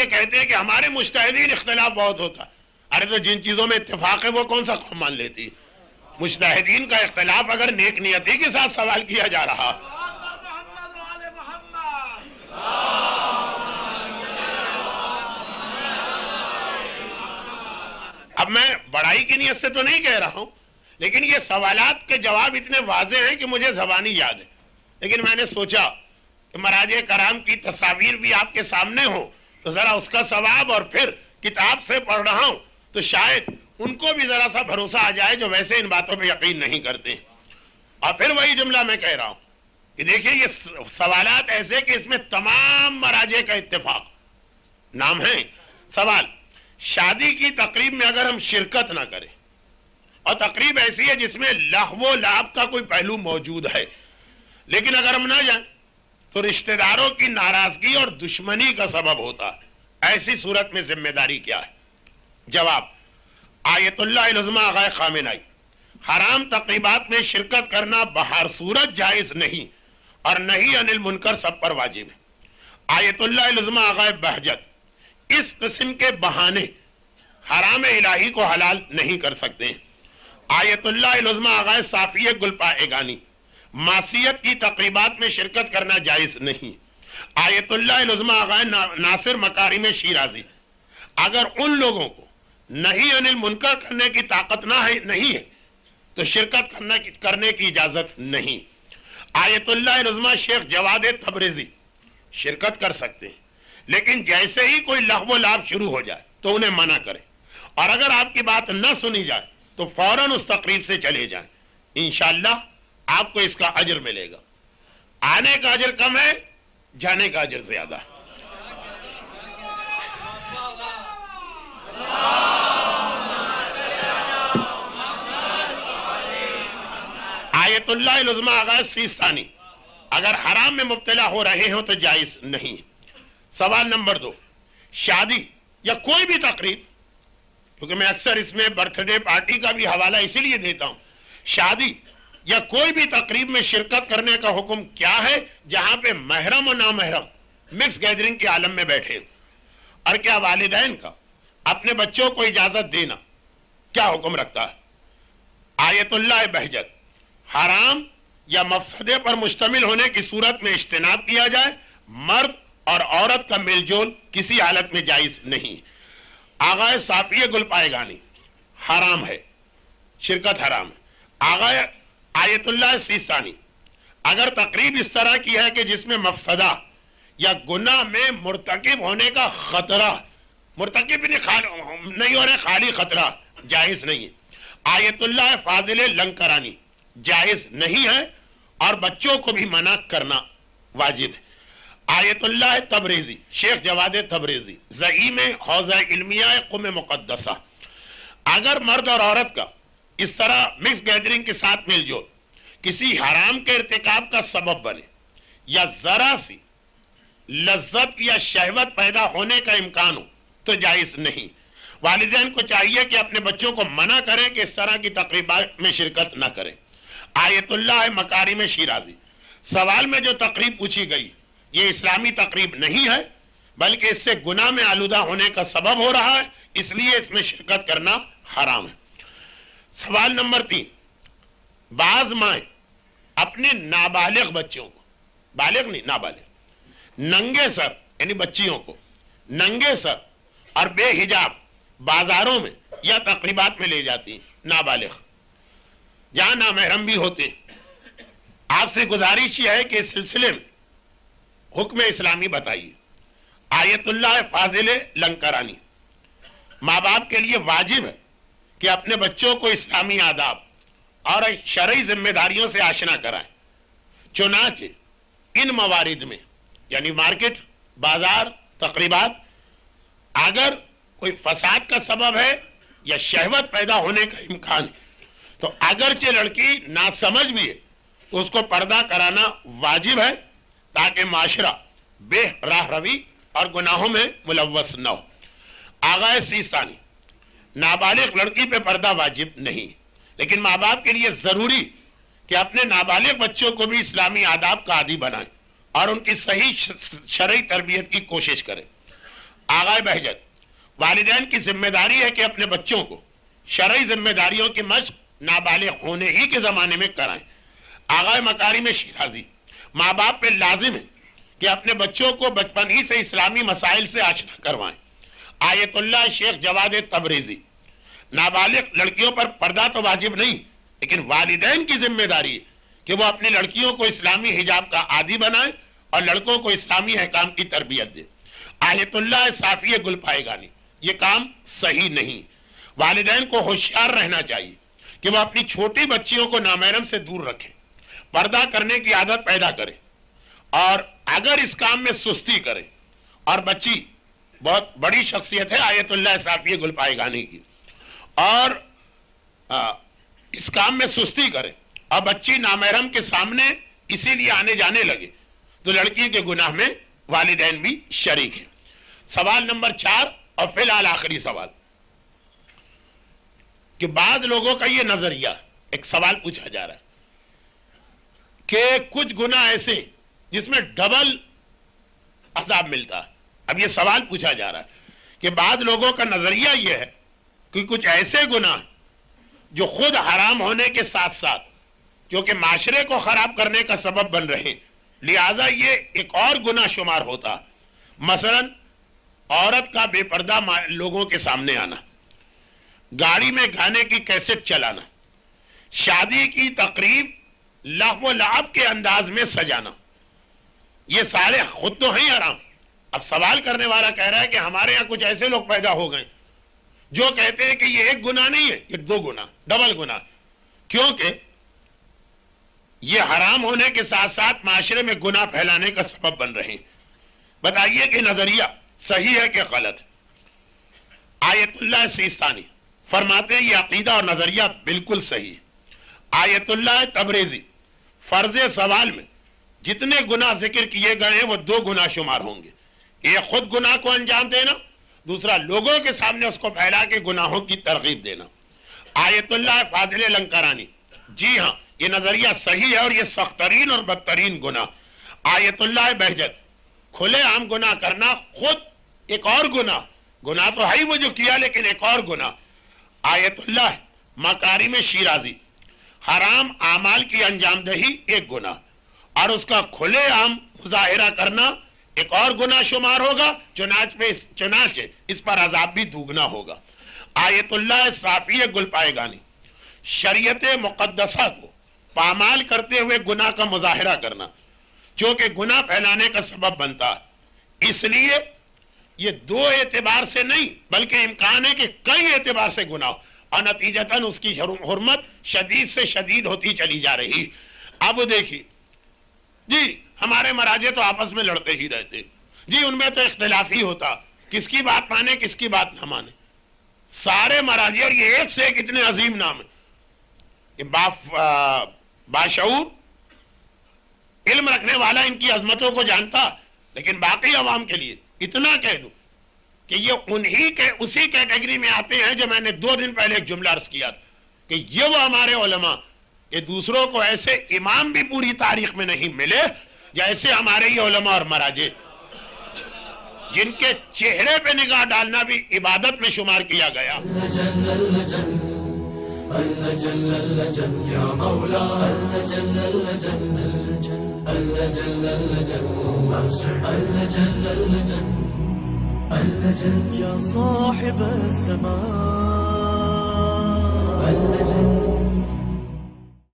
یہ کہتے ہیں کہ ہمارے مجتہدین اختلاف بہت ہوتا ہے. ارے تو جن چیزوں میں اتفاق ہے وہ کون سا قوم مان لیتی؟ مجتہدین کا اختلاف اگر نیک نیتی کے ساتھ سوال کیا جا رہا. اب میں بڑائی کی نیت سے تو نہیں کہہ رہا ہوں، لیکن یہ سوالات کے جواب اتنے واضح ہیں کہ مجھے زبانی یاد ہے. لیکن میں نے سوچا کہ مراجع کرام کی تصاویر بھی آپ کے سامنے ہوں تو ذرا اس کا ثواب، اور پھر کتاب سے پڑھ رہا ہوں تو شاید ان کو بھی ذرا سا بھروسہ آ جائے جو ویسے ان باتوں پہ یقین نہیں کرتے. اور پھر وہی جملہ میں کہہ رہا ہوں کہ دیکھیے یہ سوالات ایسے کہ اس میں تمام مراجع کا اتفاق. نام ہے سوال: شادی کی تقریب میں اگر ہم شرکت نہ کریں، اور تقریب ایسی ہے جس میں لغو و لعب کا کوئی پہلو موجود ہے، لیکن اگر ہم نہ جائیں تو رشتہ داروں کی ناراضگی اور دشمنی کا سبب ہوتا ہے، ایسی صورت میں ذمہ داری کیا ہے؟ جواب: آیت اللہ العظمہ آغا خامنہئی: حرام تقریبات میں شرکت کرنا بہر صورت جائز نہیں، اور نہی عن المنکر سب پر واجب ہے. آیت اللہ العظمہ آغا بہجت: اس قسم کے بہانے حرام الہی کو حلال نہیں کر سکتے. آیت اللہ العظمہ آغا صافی گلپائگانی: معصیت کی تقریبات میں شرکت کرنا جائز نہیں. آیت اللہ العظمہ آغا ناصر مکارم شیرازی: اگر ان لوگوں کو نہی عن المنکر کرنے کی طاقت نہیں ہے تو شرکت کرنے کی اجازت نہیں. آیت اللہ العظمہ شیخ جواد تبریزی: شرکت کر سکتے ہیں، لیکن جیسے ہی کوئی لغو و لعب شروع ہو جائے تو انہیں منع کریں، اور اگر آپ کی بات نہ سنی جائے تو فوراً اس تقریب سے چلے جائیں. انشاءاللہ آپ کو اس کا اجر ملے گا. آنے کا اجر کم ہے، جانے کا اجر زیادہ ہے. آیت اللہ العظمہ آغا سیستانی: اگر حرام میں مبتلا ہو رہے ہوں تو جائز نہیں. سوال نمبر 2: شادی یا کوئی بھی تقریب، کیونکہ میں اکثر اس میں برتھ ڈے پارٹی کا بھی حوالہ اسی لیے دیتا ہوں، شادی یا کوئی بھی تقریب میں شرکت کرنے کا حکم کیا ہے جہاں پہ محرم و نامحرم مکس گیدرنگ کے عالم میں بیٹھے؟ اور کیا والدین کا اپنے بچوں کو اجازت دینا کیا حکم رکھتا ہے؟ آیت اللہ بہجت: حرام یا مفسدے پر مشتمل ہونے کی صورت میں اجتناب کیا جائے، مرد اور عورت کا میل جول کسی حالت میں جائز نہیں. آغا صافی گلپائگانی: حرام ہے، شرکت حرام ہے. آغا آیت اللہ سیستانی: اگر تقریب اس طرح کی ہے کہ جس میں مفسدہ یا گناہ میں مرتکب ہونے کا خطرہ، مرتکب نہیں ہو رہے، خالی خطرہ، جائز نہیں ہے. آیت اللہ فاضل لنکرانی: جائز نہیں ہے، اور بچوں کو بھی منع کرنا واجب ہے. آیت اللہ تبریزی شیخ جواد تبریزی: زعیم حوزہ علمیہ قم مقدسہ: اگر مرد اور عورت کا اس طرح مکس گیدرنگ کے ساتھ مل جول کسی حرام کے ارتکاب کا سبب بنے، یا ذرا سی لذت یا شہوت پیدا ہونے کا امکان ہو تو جائز نہیں. والدین کو چاہیے کہ اپنے بچوں کو منع کریں کہ اس طرح کی تقریبات میں شرکت نہ کریں. آیت اللہ مکارم شیرازی: سوال میں جو تقریب پوچھی گئی یہ اسلامی تقریب نہیں ہے، بلکہ اس سے گناہ میں آلودہ ہونے کا سبب ہو رہا ہے، اس لیے اس میں شرکت کرنا حرام ہے. سوال نمبر 3: بعض مائیں اپنے نابالغ بچوں کو، بالغ نہیں نابالغ، ننگے سر یعنی بچیوں کو ننگے سر اور بے حجاب بازاروں میں یا تقریبات میں لے جاتی ہیں، نابالغ جہاں نامحرم بھی ہوتے ہیں. آپ سے گزارش یہ ہے کہ اس سلسلے میں حکم اسلامی بتائیے. آیت اللہ فاضل لنکرانی: ماں باپ کے لیے واجب ہے کہ اپنے بچوں کو اسلامی آداب اور شرعی ذمہ داریوں سے آشنا کرائیں. چنانچہ ان موارد میں یعنی مارکیٹ، بازار، تقریبات اگر کوئی فساد کا سبب ہے یا شہوت پیدا ہونے کا امکان ہے تو اگرچہ لڑکی ناسمجھ بھی ہے تو اس کو پردہ کرانا واجب ہے تاکہ معاشرہ بے راہ روی اور گناہوں میں ملوث نہ ہو. آغا سیستانی: نابالغ لڑکی پہ پردہ واجب نہیں، لیکن ماں باپ کے لیے ضروری کہ اپنے نابالغ بچوں کو بھی اسلامی آداب کا عادی بنائیں اور ان کی صحیح شرعی تربیت کی کوشش کریں. آغائے بہجت، والدین کی ذمہ داری ہے کہ اپنے بچوں کو شرعی ذمہ داریوں کی مشق نابالغ ہونے ہی کے زمانے میں کرائیں۔ آغائے مکارم شیرازی، ماں باپ پہ لازم ہے کہ اپنے بچوں کو بچپن ہی سے اسلامی مسائل سے آشنا کروائیں۔ آیت اللہ شیخ جواد تبریزی، نابالغ لڑکیوں پر پردہ تو واجب نہیں، لیکن والدین کی ذمہ داری ہے کہ وہ اپنی لڑکیوں کو اسلامی حجاب کا عادی بنائیں اور لڑکوں کو اسلامی احکام کی تربیت دے۔ آیت اللہ صافی گل پائے گانی، یہ کام صحیح نہیں۔ والدین کو ہوشیار رہنا چاہیے کہ وہ اپنی چھوٹی بچیوں کو نامحرم سے دور رکھیں، پردہ کرنے کی عادت پیدا کریں، اور اگر اس کام میں سستی کرے، اور بچی بہت بڑی شخصیت ہے آیت اللہ صافی گل پائے گانی کی، اور اس کام میں سستی کرے اور بچی نامحرم کے سامنے اسی لیے آنے جانے لگے تو لڑکی کے گناہ میں والدین بھی شریک ہیں۔ سوال نمبر 4 اور فی الحال آخری سوال، کہ بعض لوگوں کا یہ نظریہ، ایک سوال پوچھا جا رہا ہے کہ کچھ گناہ ایسے جس میں ڈبل عذاب ملتا ہے۔ اب یہ سوال پوچھا جا رہا ہے کہ بعض لوگوں کا نظریہ یہ ہے کہ کچھ ایسے گناہ جو خود حرام ہونے کے ساتھ ساتھ کیونکہ معاشرے کو خراب کرنے کا سبب بن رہے، لہذا یہ ایک اور گناہ شمار ہوتا۔ مثلا عورت کا بے پردہ لوگوں کے سامنے آنا، گاڑی میں گانے کی کیسٹ چلانا، شادی کی تقریب لہو و لعب کے انداز میں سجانا، یہ سارے خود تو ہیں حرام۔ اب سوال کرنے والا کہہ رہا ہے کہ ہمارے ہاں کچھ ایسے لوگ پیدا ہو گئے جو کہتے ہیں کہ یہ ایک گناہ نہیں ہے، یہ 2 گناہ، ڈبل گناہ، کیونکہ یہ حرام ہونے کے ساتھ ساتھ معاشرے میں گناہ پھیلانے کا سبب بن رہے ہیں۔ بتائیے کہ نظریہ صحیح ہے کہ غلط؟ آیت اللہ سیستانی فرماتے ہیں یہ عقیدہ اور نظریہ بالکل صحیح ہے۔ آیت اللہ تبریزی، فرض سوال میں جتنے گناہ ذکر کیے گئے ہیں وہ 2 گناہ شمار ہوں گے، ایک خود گناہ کو انجام دینا، دوسرا لوگوں کے سامنے اس کو پھیلا کے گناہوں کی ترغیب دینا۔ آیت اللہ فاضل لنکرانی، جی ہاں یہ نظریہ صحیح ہے اور یہ سخت ترین اور بدترین گناہ۔ آیت اللہ بہجت، کھلے عام گناہ کرنا خود ایک اور گناہ تو ہے ہی وہ جو کیا، لیکن ایک اور گناہ۔ آیت اللہ مکارم شیرازی، حرام اعمال کی انجام دہی ایک گناہ اور اس کا کھلے عام مظاہرہ کرنا ایک اور گناہ شمار ہوگا، چنانچہ اس پر عذاب بھی دوگنا ہوگا۔ آیت اللہ صافی گل پائے گانی، شریعت مقدسہ کو پامال کرتے ہوئے گناہ کا مظاہرہ کرنا جو کہ گناہ پھیلانے کا سبب بنتا ہے، اس لیے یہ 2 اعتبار سے نہیں بلکہ امکان ہے کہ کئی اعتبار سے گناہ ہو، اور نتیجتاً اس کی حرمت شدید سے شدید ہوتی چلی جا رہی۔ اب دیکھیے جی ہمارے مراجع تو آپس میں لڑتے ہی رہتے، جی ان میں تو اختلاف ہی ہوتا، کس کی بات مانے کس کی بات نہ مانے، سارے مراجع، اور یہ ایک سے ایک اتنے عظیم نام ہیں کہ باشعور علم رکھنے والا ان کی عظمتوں کو جانتا، لیکن باقی عوام کے لیے اتنا کہہ دوں کہ یہ اسی کیٹیگری میں آتے ہیں جو میں نے 2 دن پہلے ایک جملہ عرض کیا کہ یہ وہ ہمارے علماء کہ دوسروں کو ایسے امام بھی پوری تاریخ میں نہیں ملے جیسے ہمارے یہ علماء اور مراجع، جن کے چہرے پہ نگاہ ڈالنا بھی عبادت میں شمار کیا گیا۔ يا صاحب السماء